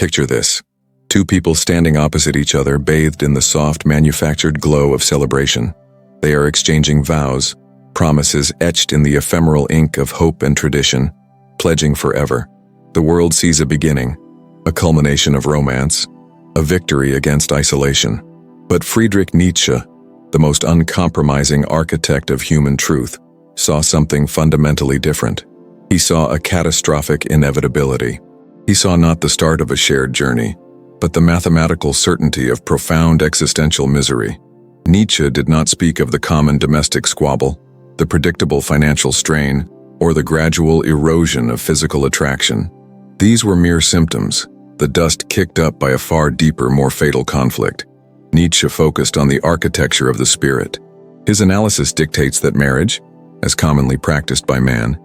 Picture this. Two people standing opposite each other, bathed in the soft, manufactured glow of celebration. They are exchanging vows, promises etched in the ephemeral ink of hope and tradition, pledging forever. The world sees a beginning, a culmination of romance, a victory against isolation. But Friedrich Nietzsche, the most uncompromising architect of human truth, saw something fundamentally different. He saw a catastrophic inevitability. He saw not the start of a shared journey, but the mathematical certainty of profound existential misery. Nietzsche did not speak of the common domestic squabble, the predictable financial strain, or the gradual erosion of physical attraction. These were mere symptoms, the dust kicked up by a far deeper, more fatal conflict. Nietzsche focused on the architecture of the spirit. His analysis dictates that marriage, as commonly practiced by man,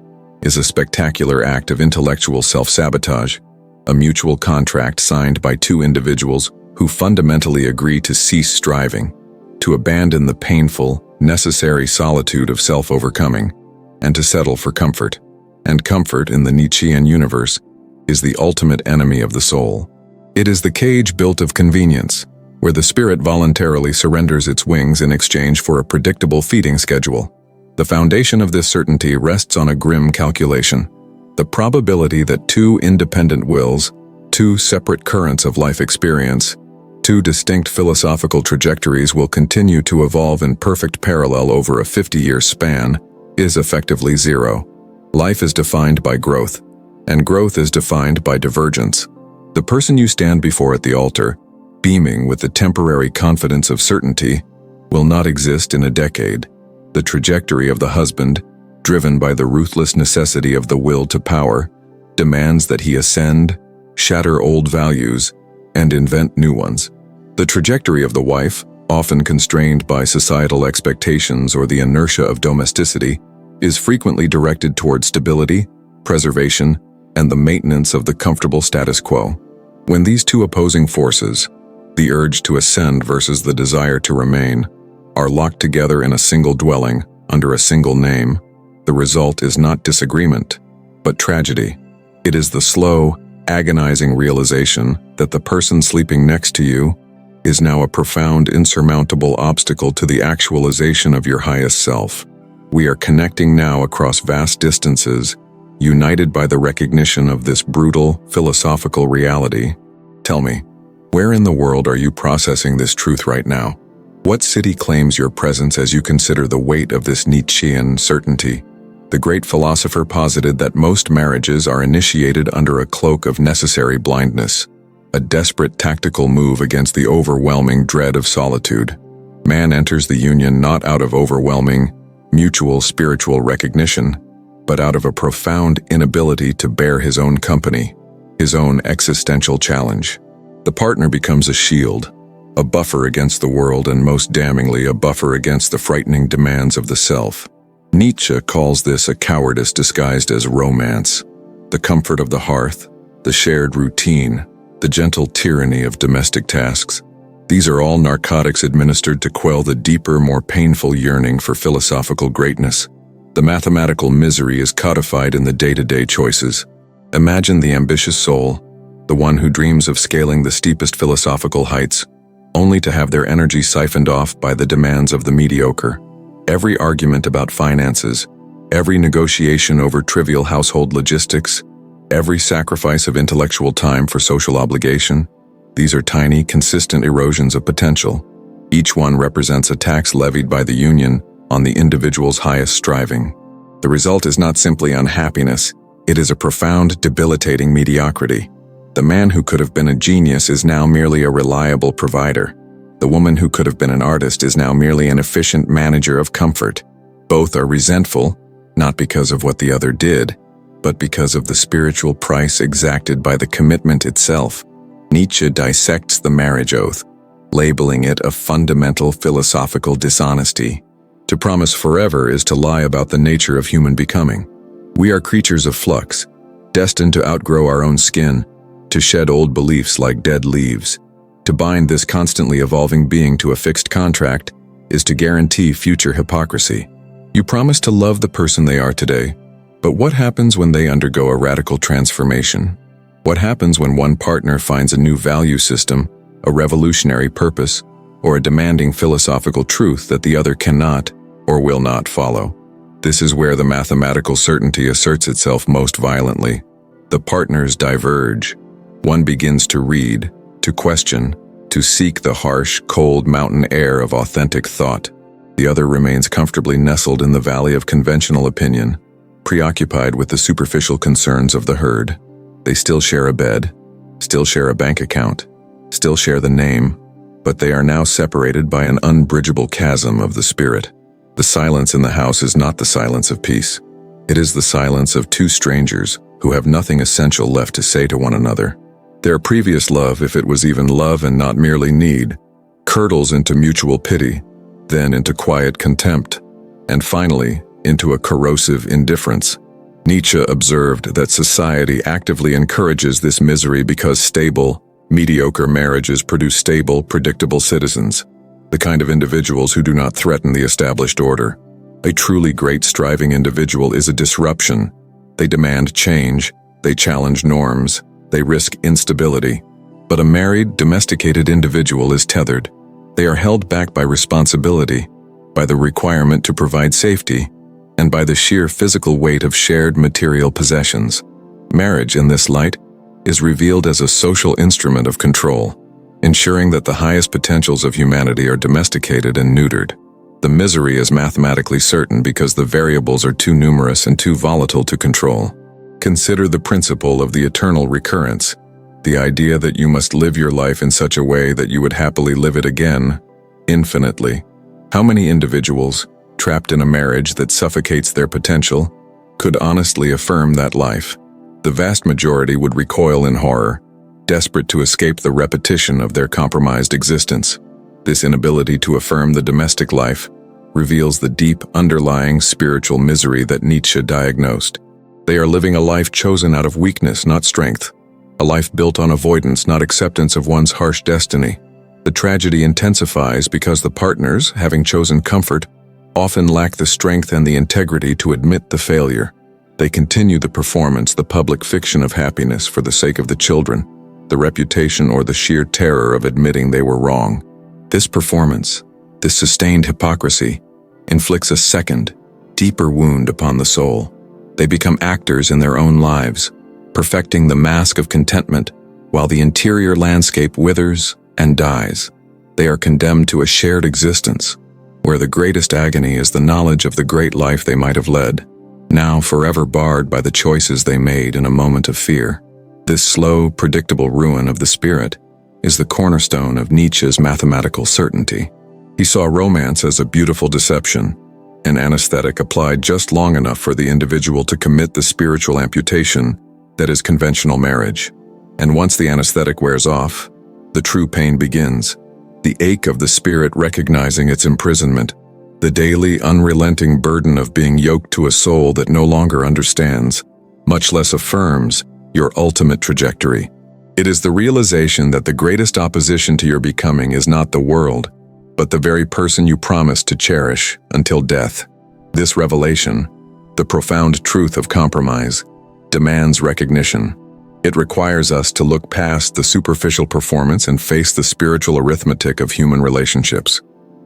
is a spectacular act of intellectual self-sabotage, a mutual contract signed by two individuals who fundamentally agree to cease striving, to abandon the painful, necessary solitude of self-overcoming, and to settle for comfort. And comfort, in the Nietschean universe, is the ultimate enemy of the soul. It is the cage built of convenience, where the spirit voluntarily surrenders its wings in exchange for a predictable feeding schedule. The foundation of this certainty rests on a grim calculation: the probability that two independent wills, two separate currents of life experience, two distinct philosophical trajectories will continue to evolve in perfect parallel over a 50-year span, is effectively zero. Life is defined by growth, and growth is defined by divergence. The person you stand before at the altar, beaming with the temporary confidence of certainty, will not exist in a decade. The trajectory of the husband, driven by the ruthless necessity of the will to power, demands that he ascend, shatter old values, and invent new ones. The trajectory of the wife, often constrained by societal expectations or the inertia of domesticity, is frequently directed toward stability, preservation, and the maintenance of the comfortable status quo. When these two opposing forces, the urge to ascend versus the desire to remain, are locked together in a single dwelling, under a single name, the result is not disagreement, but tragedy. It is the slow, agonizing realization that the person sleeping next to you is now a profound, insurmountable obstacle to the actualization of your highest self. We are connecting now across vast distances, united by the recognition of this brutal, philosophical reality. Tell me, where in the world are you processing this truth right now? What city claims your presence as you consider the weight of this Nietzschean certainty? The great philosopher posited that most marriages are initiated under a cloak of necessary blindness, a desperate tactical move against the overwhelming dread of solitude. Man enters the union not out of overwhelming, mutual spiritual recognition, but out of a profound inability to bear his own company, his own existential challenge. The partner becomes a shield, a buffer against the world, and most damningly, a buffer against the frightening demands of the self. Nietzsche calls this a cowardice disguised as romance. The comfort of the hearth, the shared routine, the gentle tyranny of domestic tasks. These are all narcotics administered to quell the deeper, more painful yearning for philosophical greatness. The mathematical misery is codified in the day-to-day choices. Imagine the ambitious soul, the one who dreams of scaling the steepest philosophical heights, only to have their energy siphoned off by the demands of the mediocre. Every argument about finances, every negotiation over trivial household logistics, every sacrifice of intellectual time for social obligation, these are tiny, consistent erosions of potential. Each one represents a tax levied by the union on the individual's highest striving. The result is not simply unhappiness, it is a profound, debilitating mediocrity. The man who could have been a genius is now merely a reliable provider. The woman who could have been an artist is now merely an efficient manager of comfort. Both are resentful, not because of what the other did, but because of the spiritual price exacted by the commitment itself. Nietzsche dissects the marriage oath, labeling it a fundamental philosophical dishonesty. To promise forever is to lie about the nature of human becoming. We are creatures of flux, destined to outgrow our own skin, to shed old beliefs like dead leaves. To bind this constantly evolving being to a fixed contract is to guarantee future hypocrisy. You promise to love the person they are today, but what happens when they undergo a radical transformation? What happens when one partner finds a new value system, a revolutionary purpose, or a demanding philosophical truth that the other cannot or will not follow? This is where the mathematical certainty asserts itself most violently. The partners diverge. One begins to read, to question, to seek the harsh, cold mountain air of authentic thought. The other remains comfortably nestled in the valley of conventional opinion, preoccupied with the superficial concerns of the herd. They still share a bed, still share a bank account, still share the name, but they are now separated by an unbridgeable chasm of the spirit. The silence in the house is not the silence of peace. It is the silence of two strangers who have nothing essential left to say to one another. Their previous love, if it was even love and not merely need, curdles into mutual pity, then into quiet contempt, and finally into a corrosive indifference. Nietzsche observed that society actively encourages this misery because stable, mediocre marriages produce stable, predictable citizens, the kind of individuals who do not threaten the established order. A truly great striving individual is a disruption. They demand change, they challenge norms, they risk instability. But a married, domesticated individual is tethered. They are held back by responsibility, by the requirement to provide safety, and by the sheer physical weight of shared material possessions. Marriage, in this light, is revealed as a social instrument of control, ensuring that the highest potentials of humanity are domesticated and neutered. The misery is mathematically certain because the variables are too numerous and too volatile to control. Consider the principle of the eternal recurrence, the idea that you must live your life in such a way that you would happily live it again, infinitely. How many individuals, trapped in a marriage that suffocates their potential, could honestly affirm that life? The vast majority would recoil in horror, desperate to escape the repetition of their compromised existence. This inability to affirm the domestic life reveals the deep, underlying spiritual misery that Nietzsche diagnosed. They are living a life chosen out of weakness, not strength. A life built on avoidance, not acceptance of one's harsh destiny. The tragedy intensifies because the partners, having chosen comfort, often lack the strength and the integrity to admit the failure. They continue the performance, the public fiction of happiness for the sake of the children, the reputation, or the sheer terror of admitting they were wrong. This performance, this sustained hypocrisy, inflicts a second, deeper wound upon the soul. They become actors in their own lives, perfecting the mask of contentment while the interior landscape withers and dies. They are condemned to a shared existence, where the greatest agony is the knowledge of the great life they might have led, now forever barred by the choices they made in a moment of fear. This slow, predictable ruin of the spirit is the cornerstone of Nietzsche's mathematical certainty. He saw romance as a beautiful deception, an anesthetic applied just long enough for the individual to commit the spiritual amputation that is conventional marriage. And once the anesthetic wears off, the true pain begins, the ache of the spirit recognizing its imprisonment, the daily, unrelenting burden of being yoked to a soul that no longer understands, much less affirms, your ultimate trajectory. It is the realization that the greatest opposition to your becoming is not the world, but the very person you promised to cherish until death. This revelation, the profound truth of compromise, demands recognition. It requires us to look past the superficial performance and face the spiritual arithmetic of human relationships.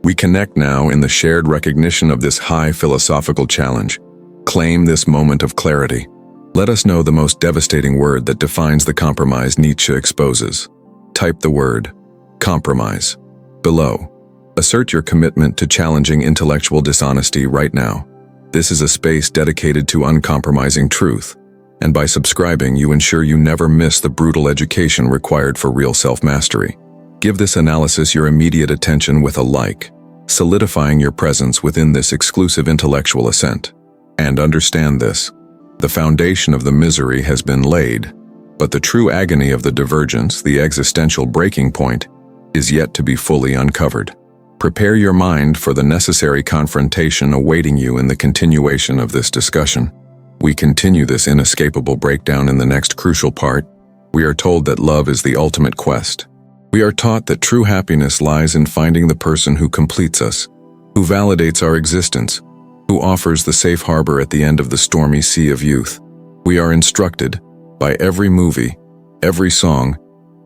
We connect now in the shared recognition of this high philosophical challenge. Claim this moment of clarity. Let us know the most devastating word that defines the compromise Nietzsche exposes. Type the word compromise below. Assert your commitment to challenging intellectual dishonesty right now. This is a space dedicated to uncompromising truth, and by subscribing, you ensure you never miss the brutal education required for real self-mastery. Give this analysis your immediate attention with a like, solidifying your presence within this exclusive intellectual ascent. And understand this: the foundation of the misery has been laid, but the true agony of the divergence, the existential breaking point, is yet to be fully uncovered. Prepare your mind for the necessary confrontation awaiting you in the continuation of this discussion. We continue this inescapable breakdown in the next crucial part. We are told that love is the ultimate quest. We are taught that true happiness lies in finding the person who completes us, who validates our existence, who offers the safe harbor at the end of the stormy sea of youth. We are instructed, by every movie, every song,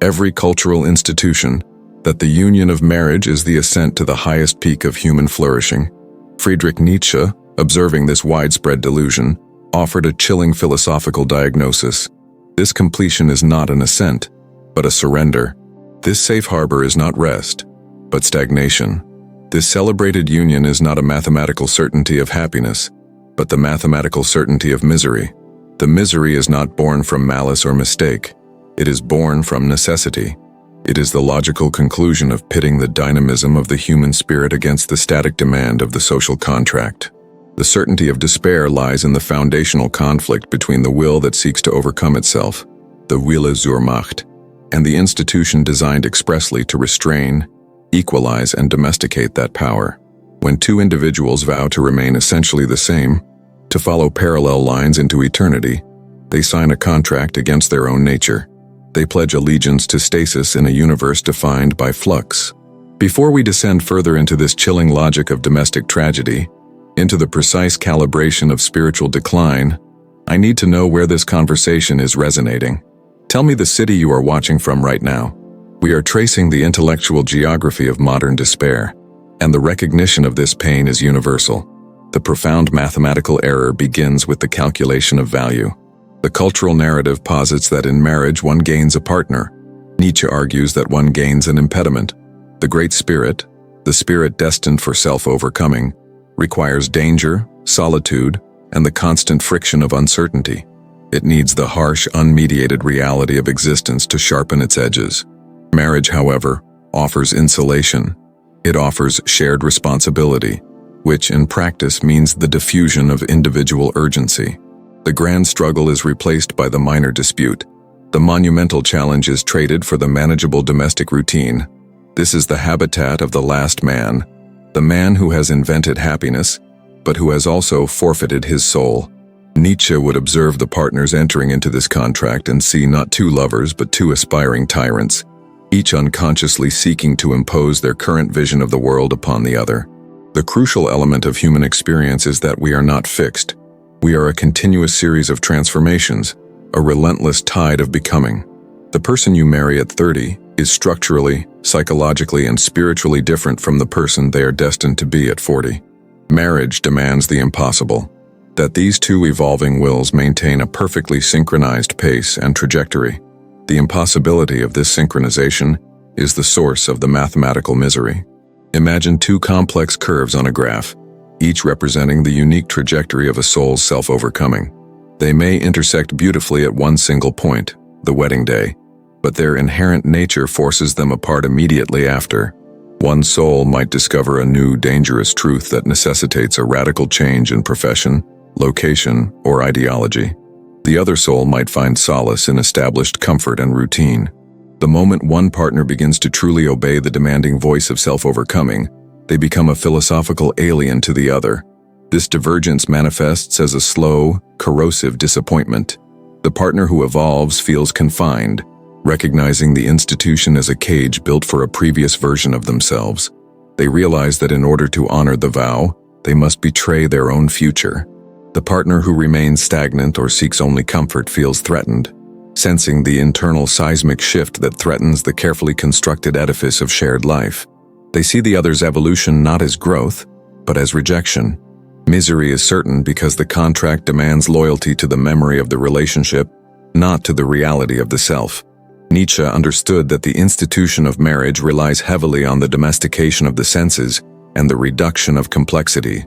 every cultural institution, that the union of marriage is the ascent to the highest peak of human flourishing. Friedrich Nietzsche, observing this widespread delusion, offered a chilling philosophical diagnosis. This completion is not an ascent, but a surrender. This safe harbor is not rest, but stagnation. This celebrated union is not a mathematical certainty of happiness, but the mathematical certainty of misery. The misery is not born from malice or mistake. It is born from necessity. It is the logical conclusion of pitting the dynamism of the human spirit against the static demand of the social contract. The certainty of despair lies in the foundational conflict between the will that seeks to overcome itself, the Wille zur Macht, and the institution designed expressly to restrain, equalize, and domesticate that power. When two individuals vow to remain essentially the same, to follow parallel lines into eternity, they sign a contract against their own nature. They pledge allegiance to stasis in a universe defined by flux. Before we descend further into this chilling logic of domestic tragedy, into the precise calibration of spiritual decline, I need to know where this conversation is resonating. Tell me the city you are watching from right now. We are tracing the intellectual geography of modern despair, and the recognition of this pain is universal. The profound mathematical error begins with the calculation of value. The cultural narrative posits that in marriage one gains a partner. Nietzsche argues that one gains an impediment. The great spirit, the spirit destined for self-overcoming, requires danger, solitude, and the constant friction of uncertainty. It needs the harsh, unmediated reality of existence to sharpen its edges. Marriage, however, offers insulation. It offers shared responsibility, which in practice means the diffusion of individual urgency. The grand struggle is replaced by the minor dispute. The monumental challenge is traded for the manageable domestic routine. This is the habitat of the last man, the man who has invented happiness, but who has also forfeited his soul. Nietzsche would observe the partners entering into this contract and see not two lovers but two aspiring tyrants, each unconsciously seeking to impose their current vision of the world upon the other. The crucial element of human experience is that we are not fixed. We are a continuous series of transformations, a relentless tide of becoming. The person you marry at 30 is structurally, psychologically, and spiritually different from the person they are destined to be at 40. Marriage demands the impossible, that these two evolving wills maintain a perfectly synchronized pace and trajectory. The impossibility of this synchronization is the source of the mathematical misery. Imagine two complex curves on a graph, each representing the unique trajectory of a soul's self-overcoming. They may intersect beautifully at one single point, the wedding day, but their inherent nature forces them apart immediately after. One soul might discover a new, dangerous truth that necessitates a radical change in profession, location, or ideology. The other soul might find solace in established comfort and routine. The moment one partner begins to truly obey the demanding voice of self-overcoming, they become a philosophical alien to the other. This divergence manifests as a slow, corrosive disappointment. The partner who evolves feels confined, recognizing the institution as a cage built for a previous version of themselves. They realize that in order to honor the vow, they must betray their own future. The partner who remains stagnant or seeks only comfort feels threatened, sensing the internal seismic shift that threatens the carefully constructed edifice of shared life. They see the other's evolution not as growth, but as rejection. Misery is certain because the contract demands loyalty to the memory of the relationship, not to the reality of the self. Nietzsche understood that the institution of marriage relies heavily on the domestication of the senses and the reduction of complexity.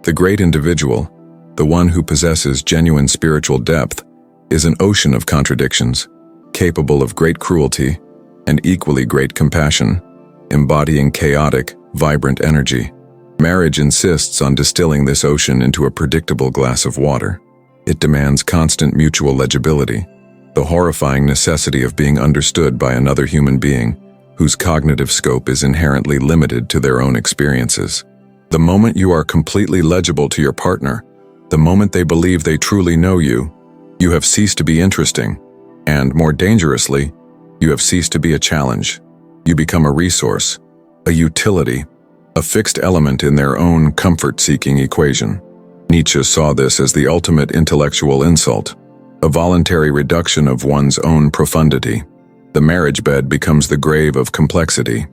The great individual, the one who possesses genuine spiritual depth, is an ocean of contradictions, capable of great cruelty and equally great compassion, embodying chaotic, vibrant energy. Marriage insists on distilling this ocean into a predictable glass of water. It demands constant mutual legibility, the horrifying necessity of being understood by another human being whose cognitive scope is inherently limited to their own experiences. The moment you are completely legible to your partner, the moment they believe they truly know you, you have ceased to be interesting, and, more dangerously, you have ceased to be a challenge. You become a resource, a utility, a fixed element in their own comfort-seeking equation. Nietzsche saw this as the ultimate intellectual insult. a voluntary reduction of one's own profundity. The marriage bed becomes the grave of complexity.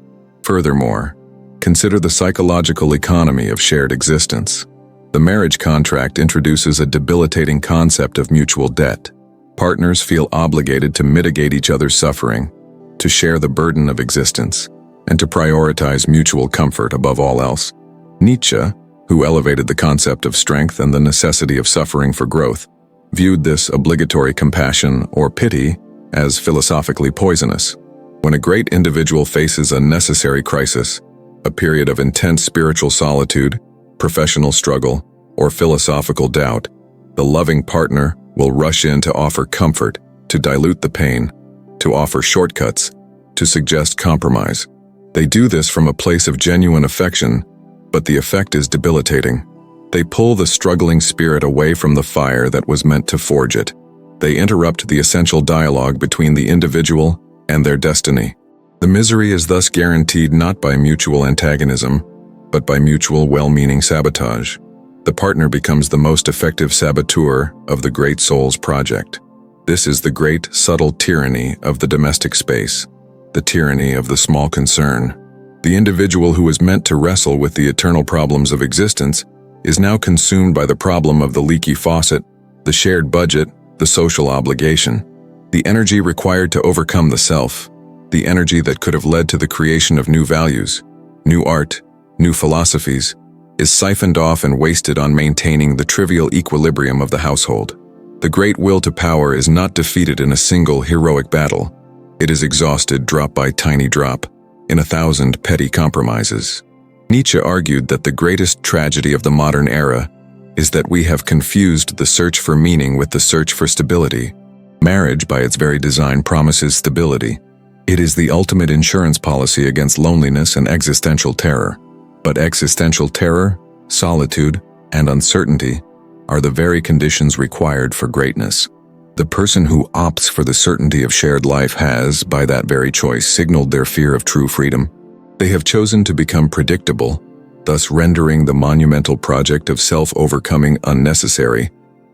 Furthermore, consider the psychological economy of shared existence. The marriage contract introduces a debilitating concept of mutual debt. Partners feel obligated to mitigate each other's suffering, to share the burden of existence, and to prioritize mutual comfort above all else. Nietzsche, who elevated the concept of strength and the necessity of suffering for growth, viewed this obligatory compassion or pity as philosophically poisonous. When a great individual faces a necessary crisis, a period of intense spiritual solitude, professional struggle, or philosophical doubt, the loving partner will rush in to offer comfort, to dilute the pain, to offer shortcuts, to suggest compromise. They do this from a place of genuine affection, but the effect is debilitating. They pull the struggling spirit away from the fire that was meant to forge it. They interrupt the essential dialogue between the individual and their destiny. The misery is thus guaranteed not by mutual antagonism, but by mutual well-meaning sabotage. The partner becomes the most effective saboteur of the great soul's project. This is the great, subtle tyranny of the domestic space, the tyranny of the small concern. The individual who is meant to wrestle with the eternal problems of existence is now consumed by the problem of the leaky faucet, the shared budget, the social obligation. The energy required to overcome the self, the energy that could have led to the creation of new values, new art, new philosophies, is siphoned off and wasted on maintaining the trivial equilibrium of the household. The great will to power is not defeated in a single heroic battle. It is exhausted drop by tiny drop, in 1,000 petty compromises. Nietzsche argued that the greatest tragedy of the modern era is that we have confused the search for meaning with the search for stability. Marriage, by its very design, promises stability. It is the ultimate insurance policy against loneliness and existential terror. But existential terror, solitude, and uncertainty are the very conditions required for greatness. The person who opts for the certainty of shared life has, by that very choice, signaled their fear of true freedom. They have chosen to become predictable, thus rendering the monumental project of self-overcoming unnecessary,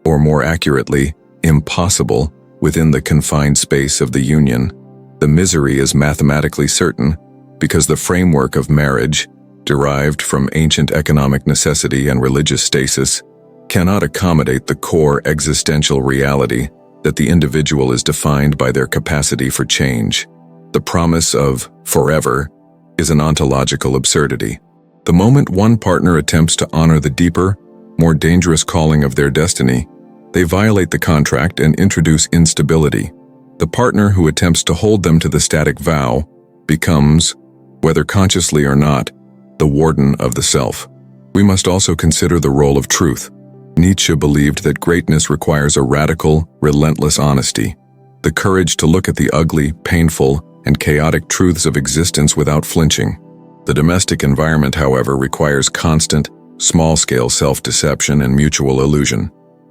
or more accurately, impossible, within the confined space of the union. The misery is mathematically certain, because the framework of marriage, derived from ancient economic necessity and religious stasis, cannot accommodate the core existential reality that the individual is defined by their capacity for change. The promise of forever is an ontological absurdity. The moment one partner attempts to honor the deeper, more dangerous calling of their destiny, they violate the contract and introduce instability. The partner who attempts to hold them to the static vow becomes, whether consciously or not, the warden of the self. We must also consider the role of truth. Nietzsche believed that greatness requires a radical, relentless honesty, the courage to look at the ugly, painful, and chaotic truths of existence without flinching. The domestic environment, however, requires constant, small-scale self-deception and mutual illusion.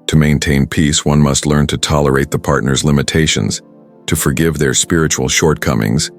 To maintain peace, one must learn to tolerate the partner's limitations, to forgive their spiritual shortcomings,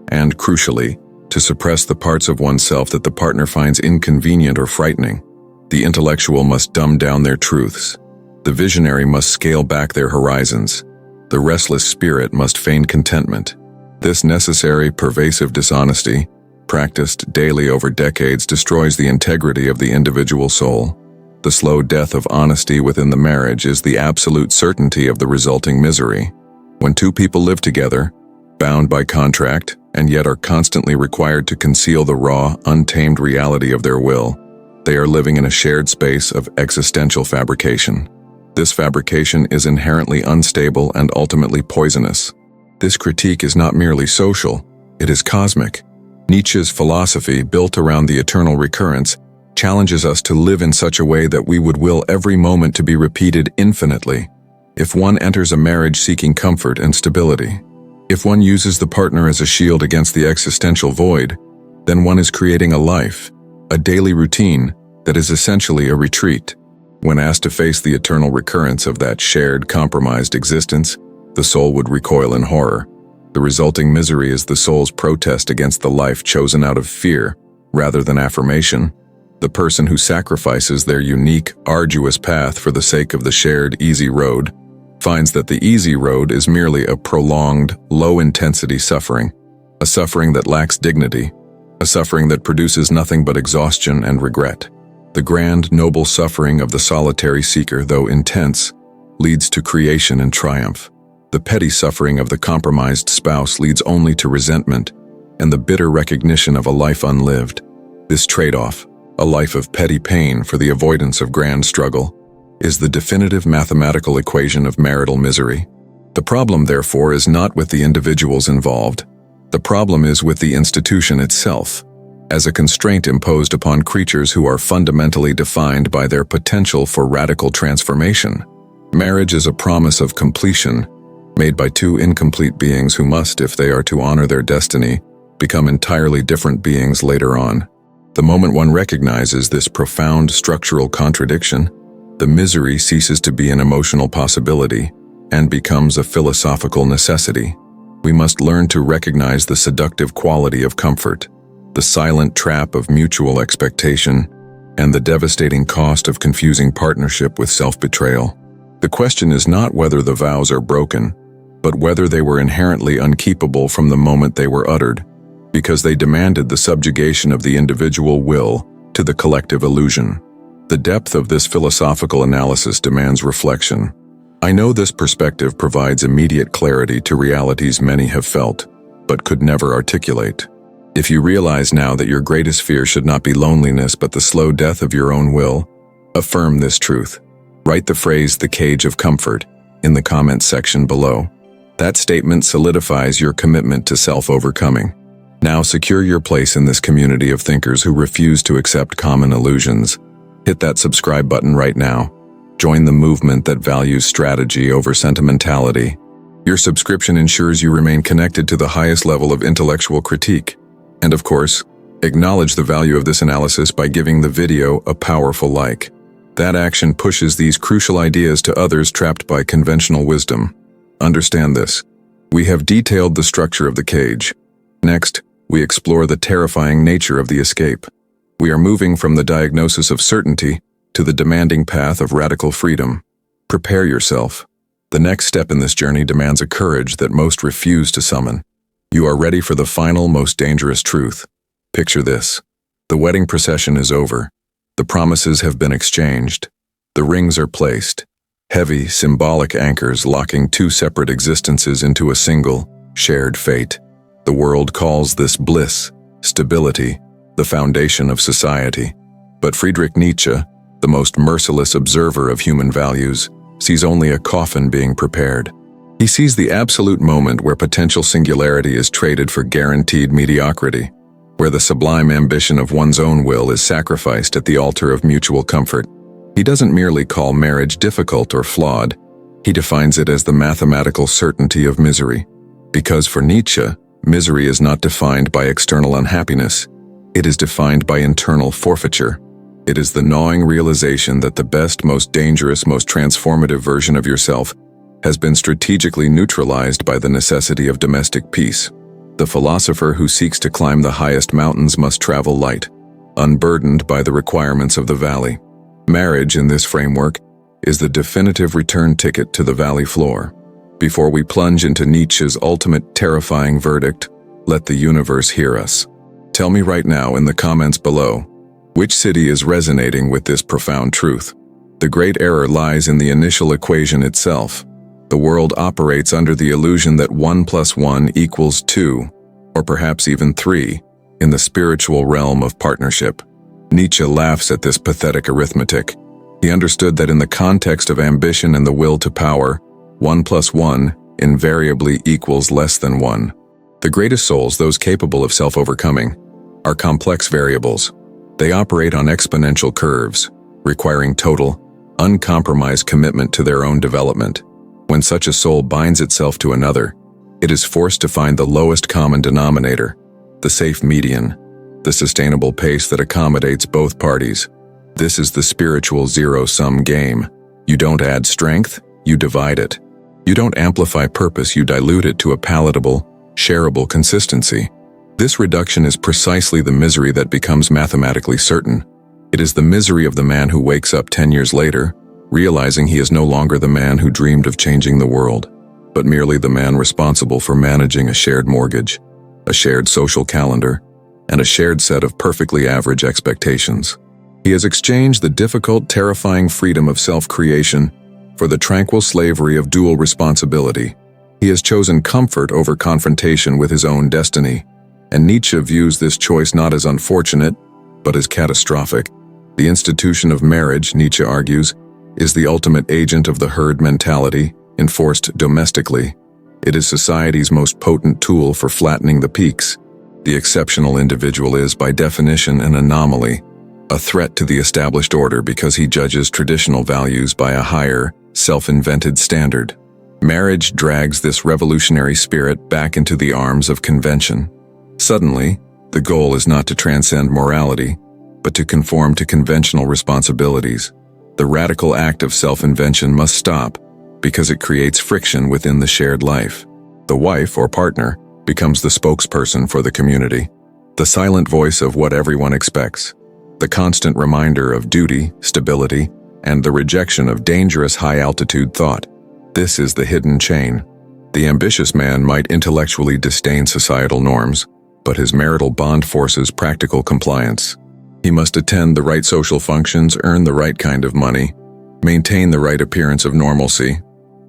and, crucially, to suppress the parts of oneself that the partner finds inconvenient or frightening. The intellectual must dumb down their truths. The visionary must scale back their horizons. The restless spirit must feign contentment. This necessary, pervasive dishonesty, practiced daily over decades, destroys the integrity of the individual soul. The slow death of honesty within the marriage is the absolute certainty of the resulting misery. When two people live together, bound by contract, and yet are constantly required to conceal the raw, untamed reality of their will, they are living in a shared space of existential fabrication. This fabrication is inherently unstable and ultimately poisonous. This critique is not merely social, it is cosmic. Nietzsche's philosophy, built around the eternal recurrence, challenges us to live in such a way that we would will every moment to be repeated infinitely. If one enters a marriage seeking comfort and stability, if one uses the partner as a shield against the existential void, then one is creating a life, a daily routine that is essentially a retreat. When asked to face the eternal recurrence of that shared, compromised existence, the soul would recoil in horror. The resulting misery is the soul's protest against the life chosen out of fear, rather than affirmation. The person who sacrifices their unique, arduous path for the sake of the shared, easy road finds that the easy road is merely a prolonged, low-intensity suffering, a suffering that lacks dignity, a suffering that produces nothing but exhaustion and regret. The grand, noble suffering of the solitary seeker, though intense, leads to creation and triumph. The petty suffering of the compromised spouse leads only to resentment and the bitter recognition of a life unlived. This trade-off, a life of petty pain for the avoidance of grand struggle, is the definitive mathematical equation of marital misery. The problem, therefore, is not with the individuals involved. The problem is with the institution itself, as a constraint imposed upon creatures who are fundamentally defined by their potential for radical transformation. Marriage is a promise of completion, made by two incomplete beings who must, if they are to honor their destiny, become entirely different beings later on. The moment one recognizes this profound structural contradiction, the misery ceases to be an emotional possibility and becomes a philosophical necessity. We must learn to recognize the seductive quality of comfort, the silent trap of mutual expectation, and the devastating cost of confusing partnership with self-betrayal. The question is not whether the vows are broken, but whether they were inherently unkeepable from the moment they were uttered, because they demanded the subjugation of the individual will to the collective illusion. The depth of this philosophical analysis demands reflection. I know this perspective provides immediate clarity to realities many have felt, but could never articulate. If you realize now that your greatest fear should not be loneliness but the slow death of your own will, affirm this truth. Write the phrase "the cage of comfort" in the comments section below. That statement solidifies your commitment to self-overcoming. Now secure your place in this community of thinkers who refuse to accept common illusions. Hit that subscribe button right now. Join the movement that values strategy over sentimentality. Your subscription ensures you remain connected to the highest level of intellectual critique. And of course, acknowledge the value of this analysis by giving the video a powerful like. That action pushes these crucial ideas to others trapped by conventional wisdom. Understand this. We have detailed the structure of the cage. Next, we explore the terrifying nature of the escape. We are moving from the diagnosis of certainty to the demanding path of radical freedom. Prepare yourself. The next step in this journey demands a courage that most refuse to summon. You are ready for the final, most dangerous truth. Picture this. The wedding procession is over. The promises have been exchanged. The rings are placed. Heavy, symbolic anchors locking two separate existences into a single, shared fate. The world calls this bliss, stability, the foundation of society. But Friedrich Nietzsche, the most merciless observer of human values, sees only a coffin being prepared. He sees the absolute moment where potential singularity is traded for guaranteed mediocrity, where the sublime ambition of one's own will is sacrificed at the altar of mutual comfort. He doesn't merely call marriage difficult or flawed, he defines it as the mathematical certainty of misery. Because for Nietzsche, misery is not defined by external unhappiness, it is defined by internal forfeiture. It is the gnawing realization that the best, most dangerous, most transformative version of yourself has been strategically neutralized by the necessity of domestic peace. The philosopher who seeks to climb the highest mountains must travel light, unburdened by the requirements of the valley. Marriage, in this framework, is the definitive return ticket to the valley floor. Before we plunge into Nietzsche's ultimate terrifying verdict, let the universe hear us. Tell me right now in the comments below, which city is resonating with this profound truth? The great error lies in the initial equation itself. The world operates under the illusion that 1 + 1 = 2, or perhaps even 3, in the spiritual realm of partnership. Nietzsche laughs at this pathetic arithmetic. He understood that in the context of ambition and the will to power, 1 + 1 invariably equals less than 1. The greatest souls, those capable of self-overcoming, are complex variables. They operate on exponential curves, requiring total, uncompromised commitment to their own development. When such a soul binds itself to another, it is forced to find the lowest common denominator, the safe median, the sustainable pace that accommodates both parties. This is the spiritual zero-sum game. You don't add strength, you divide it. You don't amplify purpose, you dilute it to a palatable, shareable consistency. This reduction is precisely the misery that becomes mathematically certain. It is the misery of the man who wakes up 10 years later, realizing he is no longer the man who dreamed of changing the world, but merely the man responsible for managing a shared mortgage, a shared social calendar, and a shared set of perfectly average expectations. He has exchanged the difficult, terrifying freedom of self-creation for the tranquil slavery of dual responsibility. He has chosen comfort over confrontation with his own destiny, and Nietzsche views this choice not as unfortunate, but as catastrophic. The institution of marriage, Nietzsche argues, is the ultimate agent of the herd mentality, enforced domestically. It is society's most potent tool for flattening the peaks. The exceptional individual is, by definition, an anomaly, a threat to the established order because he judges traditional values by a higher, self-invented standard. Marriage drags this revolutionary spirit back into the arms of convention. Suddenly, the goal is not to transcend morality, but to conform to conventional responsibilities. The radical act of self-invention must stop because it creates friction within the shared life. The wife or partner becomes the spokesperson for the community, the silent voice of what everyone expects, the constant reminder of duty, stability, and the rejection of dangerous high-altitude thought. This is the hidden chain. The ambitious man might intellectually disdain societal norms, but his marital bond forces practical compliance. He must attend the right social functions, earn the right kind of money, maintain the right appearance of normalcy,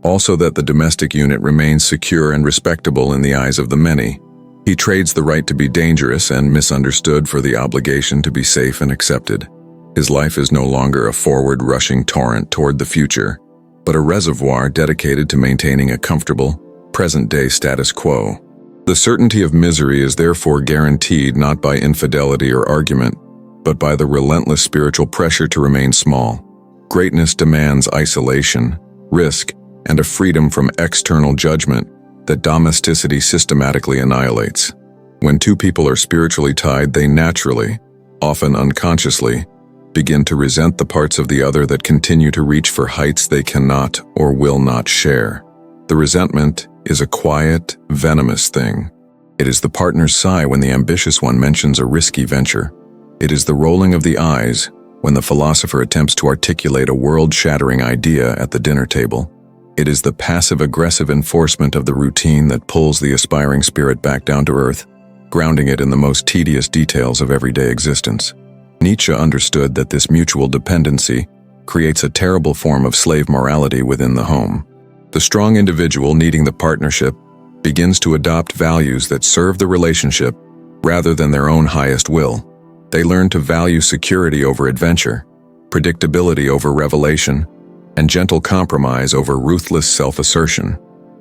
also that the domestic unit remains secure and respectable in the eyes of the many. He trades the right to be dangerous and misunderstood for the obligation to be safe and accepted. His life is no longer a forward-rushing torrent toward the future, but a reservoir dedicated to maintaining a comfortable, present-day status quo. The certainty of misery is therefore guaranteed not by infidelity or argument, but by the relentless spiritual pressure to remain small. Greatness demands isolation, risk, and a freedom from external judgment that domesticity systematically annihilates. When two people are spiritually tied, they naturally, often unconsciously, begin to resent the parts of the other that continue to reach for heights they cannot or will not share. The resentment is a quiet, venomous thing. It is the partner's sigh when the ambitious one mentions a risky venture. It is the rolling of the eyes when the philosopher attempts to articulate a world-shattering idea at the dinner table. It is the passive-aggressive enforcement of the routine that pulls the aspiring spirit back down to earth, grounding it in the most tedious details of everyday existence. Nietzsche understood that this mutual dependency creates a terrible form of slave morality within the home. The strong individual needing the partnership begins to adopt values that serve the relationship rather than their own highest will. They learn to value security over adventure, predictability over revelation, and gentle compromise over ruthless self-assertion.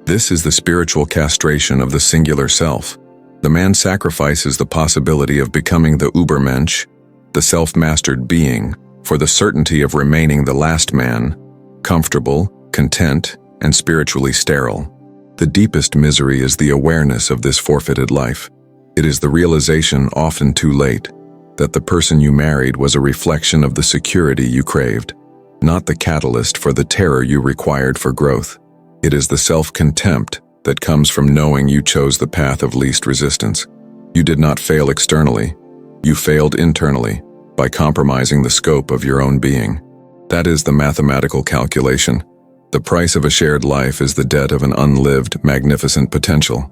This is the spiritual castration of the singular self. The man sacrifices the possibility of becoming the Übermensch, the self-mastered being, for the certainty of remaining the last man, comfortable, content, and spiritually sterile. The deepest misery is the awareness of this forfeited life. It is the realization, often too late, that the person you married was a reflection of the security you craved, not the catalyst for the terror you required for growth. It is the self-contempt that comes from knowing you chose the path of least resistance. You did not fail externally. You failed internally by compromising the scope of your own being. That is the mathematical calculation. The price of a shared life is the debt of an unlived, magnificent potential.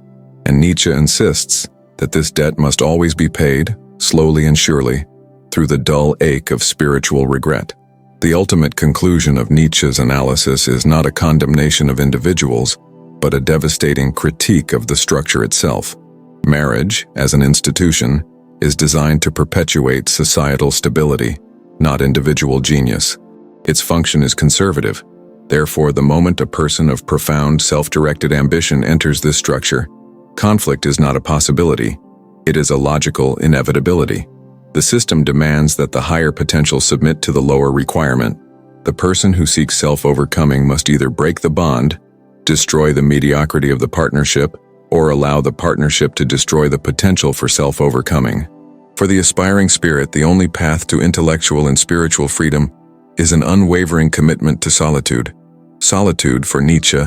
And Nietzsche insists that this debt must always be paid, slowly and surely, through the dull ache of spiritual regret. The ultimate conclusion of Nietzsche's analysis is not a condemnation of individuals, but a devastating critique of the structure itself. Marriage, as an institution, is designed to perpetuate societal stability, not individual genius. Its function is conservative. Therefore, the moment a person of profound self-directed ambition enters this structure, conflict is not a possibility. It is a logical inevitability. The system demands that the higher potential submit to the lower requirement. The person who seeks self-overcoming must either break the bond, destroy the mediocrity of the partnership, or allow the partnership to destroy the potential for self-overcoming. For the aspiring spirit, the only path to intellectual and spiritual freedom is an unwavering commitment to solitude. Solitude, for Nietzsche,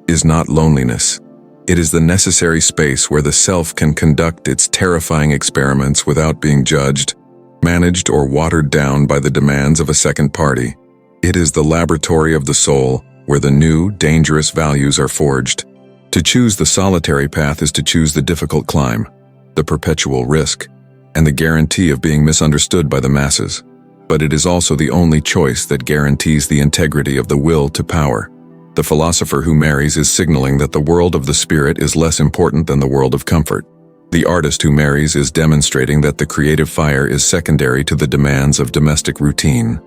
is not loneliness. It is the necessary space where the self can conduct its terrifying experiments without being judged, managed, or watered down by the demands of a second party. It is the laboratory of the soul, where the new, dangerous values are forged. To choose the solitary path is to choose the difficult climb, the perpetual risk, and the guarantee of being misunderstood by the masses. But it is also the only choice that guarantees the integrity of the will to power. The philosopher who marries is signaling that the world of the spirit is less important than the world of comfort. The artist who marries is demonstrating that the creative fire is secondary to the demands of domestic routine.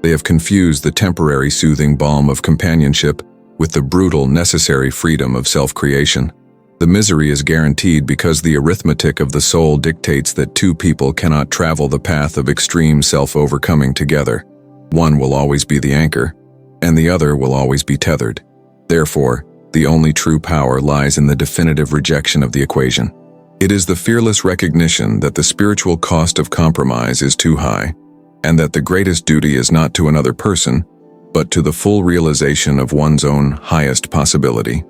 They have confused the temporary soothing balm of companionship with the brutal, necessary freedom of self-creation. The misery is guaranteed because the arithmetic of the soul dictates that two people cannot travel the path of extreme self-overcoming together. One will always be the anchor, and the other will always be tethered. Therefore, the only true power lies in the definitive rejection of the equation. It is the fearless recognition that the spiritual cost of compromise is too high, and that the greatest duty is not to another person, but to the full realization of one's own highest possibility.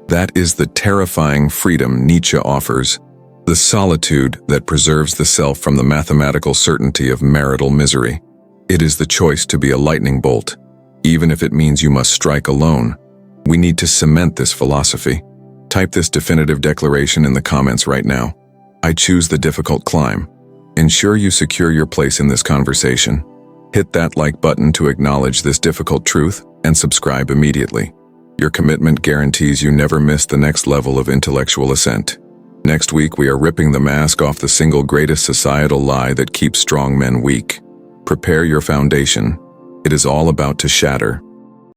That is the terrifying freedom Nietzsche offers, the solitude that preserves the self from the mathematical certainty of marital misery. It is the choice to be a lightning bolt, even if it means you must strike alone. We need to cement this philosophy. Type this definitive declaration in the comments right now. I choose the difficult climb. Ensure you secure your place in this conversation. Hit that like button to acknowledge this difficult truth and subscribe immediately. Your commitment guarantees you never miss the next level of intellectual ascent. Next week, we are ripping the mask off the single greatest societal lie that keeps strong men weak. Prepare your foundation. It is all about to shatter.